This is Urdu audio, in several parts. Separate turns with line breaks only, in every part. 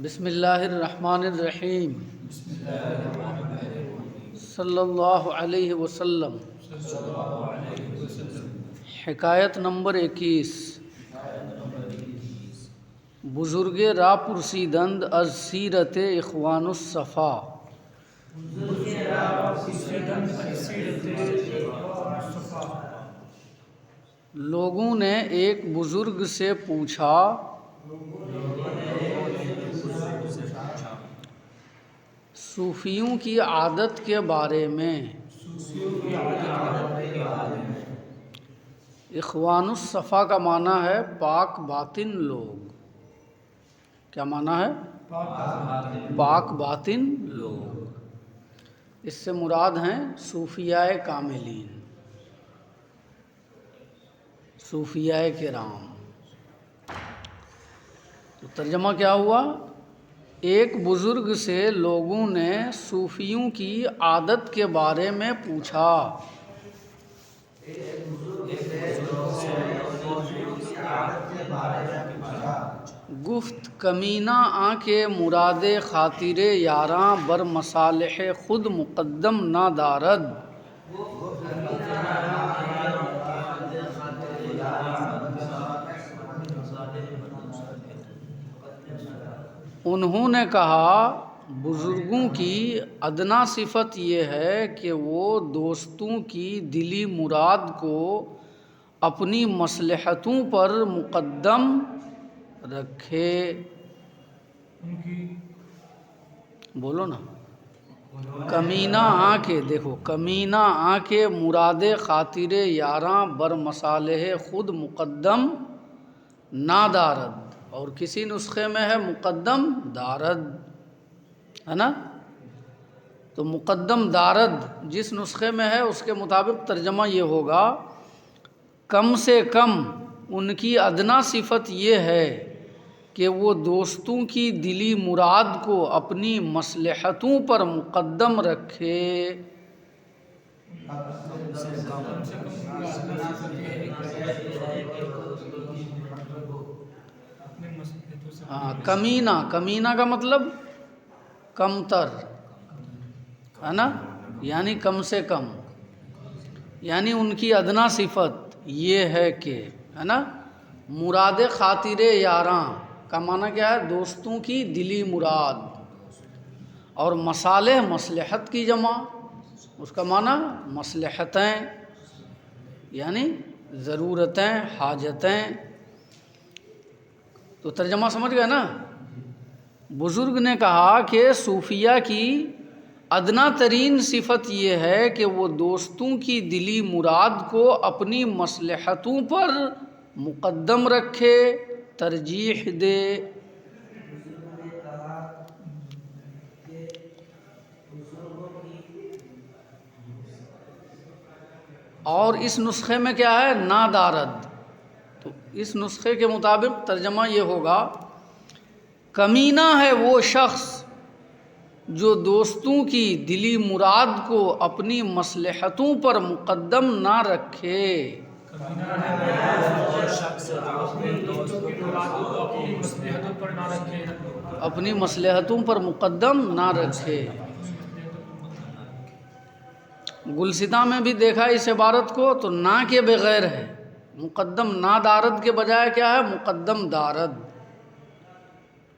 بسم اللہ الرحمن الرحیم صلی اللہ علیہ وسلم۔ حکایت نمبر 21۔ بزرگ را پرسیدند از سیرت اخوان الصفا۔ لوگوں نے ایک بزرگ سے پوچھا صوفیوں کی عادت کے بارے میں۔ اخوان الصفا کا معنی ہے پاک باطن لوگ۔ کیا معنی ہے؟ پاک باطن لوگ۔ اس سے مراد ہیں صوفیاء کاملین، صوفیاء کرام۔ تو ترجمہ کیا ہوا؟ ایک بزرگ سے لوگوں نے صوفیوں کی عادت کے بارے میں پوچھا۔ گفت کمینہ آنکھ مراد خاطر یاراں بر مصالح خود مقدم نہ دارد۔ انہوں نے کہا بزرگوں کی ادنا صفت یہ ہے کہ وہ دوستوں کی دلی مراد کو اپنی مصلحتوں پر مقدم رکھے۔ بولو نا، کمینہ آنکھ، دیکھو کمینہ آنکھ مراد خاطر یاراں بر مصالح خود مقدم نہ دارد، اور کسی نسخے میں ہے مقدم دارد، ہے نا؟ تو مقدم دارد جس نسخے میں ہے اس کے مطابق ترجمہ یہ ہوگا کم سے کم ان کی ادنا صفت یہ ہے کہ وہ دوستوں کی دلی مراد کو اپنی مصلحتوں پر مقدم رکھے۔ کمینہ، کمینہ کا مطلب کم تر، ہے نا؟ یعنی کم سے کم، یعنی ان کی ادنا صفت یہ ہے کہ، ہے نا، مراد خاطر یاراں کا معنی کیا ہے؟ دوستوں کی دلی مراد، اور مصالح مصلحت کی جمع، اس کا معنی مصلحتیں یعنی ضرورتیں، حاجتیں۔ تو ترجمہ سمجھ گئے نا؟ بزرگ نے کہا کہ صوفیہ کی ادنا ترین صفت یہ ہے کہ وہ دوستوں کی دلی مراد کو اپنی مصلحتوں پر مقدم رکھے، ترجیح دے۔ اور اس نسخے میں کیا ہے؟ نادارد۔ تو اس نسخے کے مطابق ترجمہ یہ ہوگا کمینہ ہے وہ شخص جو دوستوں کی دلی مراد کو اپنی مصلحتوں پر مقدم نہ رکھے۔ اپنی مصلحتوں پر مقدم نہ رکھے۔ گلستہ میں بھی دیکھا اس عبارت کو تو نہ کے بغیر ہے، مقدم نہ دارد کے بجائے کیا ہے؟ مقدم دارد۔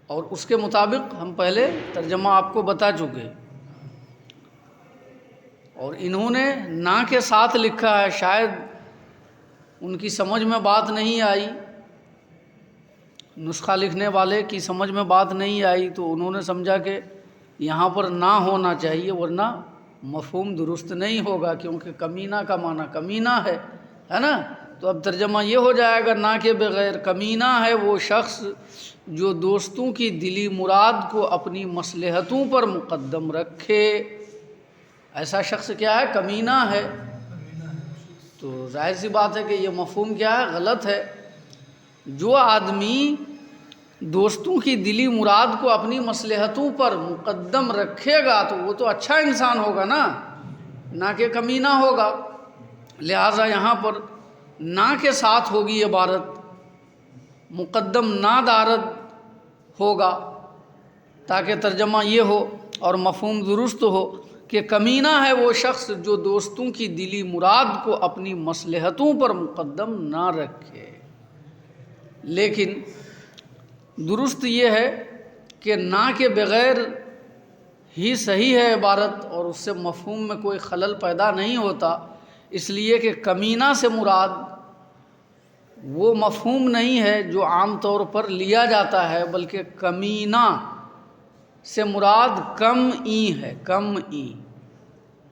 اور اس کے مطابق ہم پہلے ترجمہ آپ کو بتا چکے، اور انہوں نے نہ کے ساتھ لکھا ہے، شاید ان کی سمجھ میں بات نہیں آئی، نسخہ لکھنے والے کی سمجھ میں بات نہیں آئی، تو انہوں نے سمجھا کہ یہاں پر نہ ہونا چاہیے ورنہ مفہوم درست نہیں ہوگا، کیونکہ کمینہ کا معنی کمینہ ہے نا؟ تو اب ترجمہ یہ ہو جائے گا نہ کے بغیر کمینہ ہے وہ شخص جو دوستوں کی دلی مراد کو اپنی مصلحتوں پر مقدم رکھے۔ ایسا شخص کیا ہے؟ کمینہ ہے۔ تو ظاہر سی بات ہے کہ یہ مفہوم کیا ہے؟ غلط ہے۔ جو آدمی دوستوں کی دلی مراد کو اپنی مصلحتوں پر مقدم رکھے گا تو وہ تو اچھا انسان ہوگا نا، نہ کہ کمینہ ہوگا۔ لہٰذا یہاں پر نہ کے ساتھ ہوگی عبارت، مقدم نہ دارد ہوگا، تاکہ ترجمہ یہ ہو اور مفہوم درست ہو کہ کمینہ ہے وہ شخص جو دوستوں کی دلی مراد کو اپنی مصلحتوں پر مقدم نہ رکھے۔ لیکن درست یہ ہے کہ نہ کے بغیر ہی صحیح ہے عبارت، اور اس سے مفہوم میں کوئی خلل پیدا نہیں ہوتا، اس لیے کہ کمینہ سے مراد وہ مفہوم نہیں ہے جو عام طور پر لیا جاتا ہے، بلکہ کمینہ سے مراد کم ای ہے، کم ای،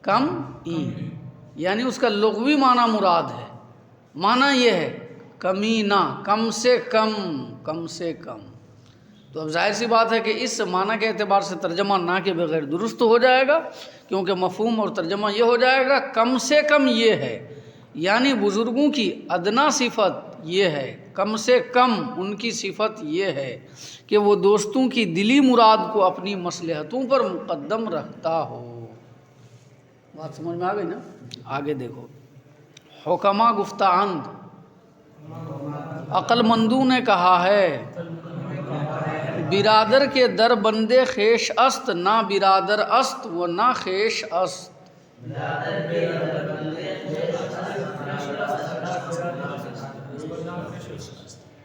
کم ای، یعنی اس کا لغوی معنی مراد ہے۔ معنی یہ ہے کمینہ، کم سے کم، کم سے کم۔ تو اب ظاہر سی بات ہے کہ اس معنی کے اعتبار سے ترجمہ نہ کے بغیر درست ہو جائے گا، کیونکہ مفہوم اور ترجمہ یہ ہو جائے گا کم سے کم یہ ہے، یعنی بزرگوں کی ادنا صفت یہ ہے، کم سے کم ان کی صفت یہ ہے کہ وہ دوستوں کی دلی مراد کو اپنی مصلحتوں پر مقدم رکھتا ہو۔ بات سمجھ میں آ گئی نا؟ آگے دیکھو، حکما گفتاند، عقل مندوں نے کہا ہے، برادر کے در بندے خیش است، نہ برادر است و نہ خیش است۔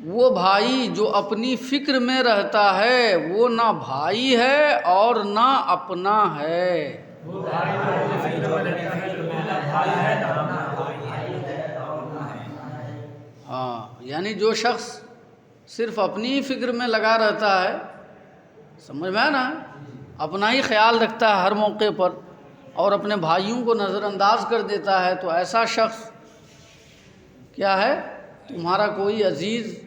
وہ بھائی جو اپنی فکر میں رہتا ہے وہ نہ بھائی ہے اور نہ اپنا ہے۔ ہاں، یعنی جو شخص صرف اپنی فکر میں لگا رہتا ہے، سمجھ میں نا، اپنا ہی خیال رکھتا ہے ہر موقع پر اور اپنے بھائیوں کو نظر انداز کر دیتا ہے، تو ایسا شخص کیا ہے؟ تمہارا کوئی عزیز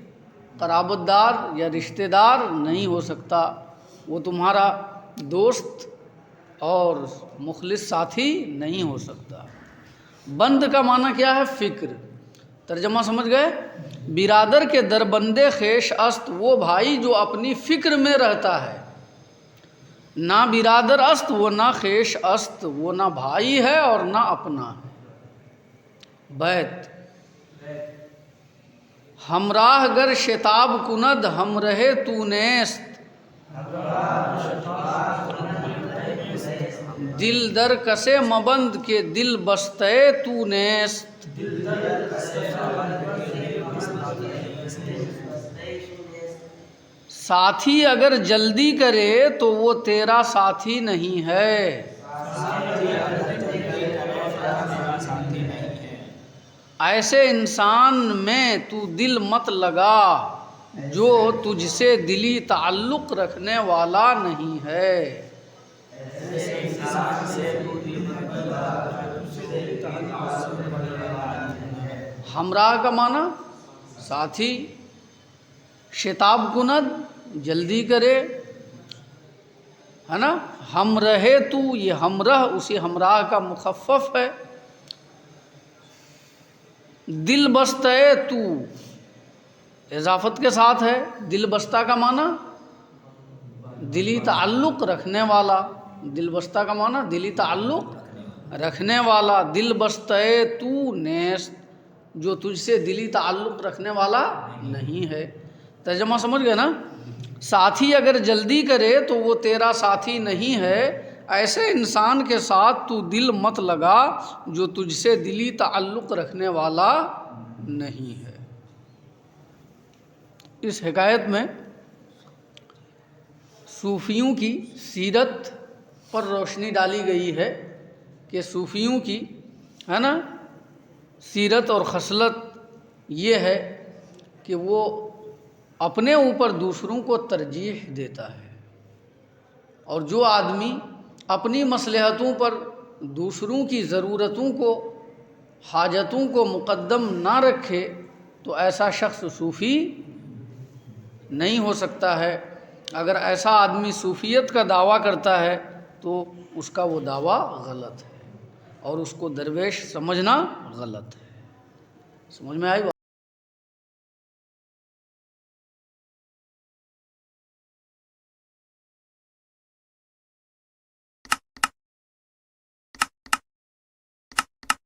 قرابت دار یا رشتہ دار نہیں ہو سکتا، وہ تمہارا دوست اور مخلص ساتھی نہیں ہو سکتا۔ بند کا معنی کیا ہے؟ فکر۔ ترجمہ سمجھ گئے؟ برادر کے در بندے خیش است، وہ بھائی جو اپنی فکر میں رہتا ہے، نہ برادر است وہ نہ خیش است، وہ نہ بھائی ہے اور نہ اپنا ہے۔ بیت، ہمراہ گر شتاب کند ہم رہے تو نیست، دل در کسے مبند کے دل بستے تو نیست۔ ساتھی اگر جلدی کرے تو وہ تیرا ساتھی نہیں ہے، ایسے انسان میں تو دل مت لگا جو تجھ سے دلی تعلق رکھنے والا نہیں ہے۔ ہمراہ کا معنی ساتھی، شتاب کند جلدی کرے، ہے نا، ہم رہے تو، یہ ہمراہ اسی ہمراہ کا مخفف ہے۔ دل بستہ تو اضافت کے ساتھ ہے، دل بستہ کا معنی دلی تعلق رکھنے والا، دل بستہ کا معنی دلی تعلق رکھنے والا، دل بستہ تو نیست، جو تجھ سے دلی تعلق رکھنے والا نہیں ہے۔ ترجمہ سمجھ گئے نا؟ ساتھی اگر جلدی کرے تو وہ تیرا ساتھی نہیں ہے، ایسے انسان کے ساتھ تو دل مت لگا جو تجھ سے دلی تعلق رکھنے والا نہیں ہے۔ اس حکایت میں صوفیوں کی سیرت پر روشنی ڈالی گئی ہے کہ صوفیوں کی، ہے نا، سیرت اور خصلت یہ ہے کہ وہ اپنے اوپر دوسروں کو ترجیح دیتا ہے، اور جو آدمی اپنی مصلحتوں پر دوسروں کی ضرورتوں کو، حاجتوں کو مقدم نہ رکھے تو ایسا شخص صوفی نہیں ہو سکتا ہے۔ اگر ایسا آدمی صوفیت کا دعویٰ کرتا ہے تو اس کا وہ دعویٰ غلط ہے اور اس کو درویش سمجھنا غلط ہے۔ سمجھ میں آئی بات؟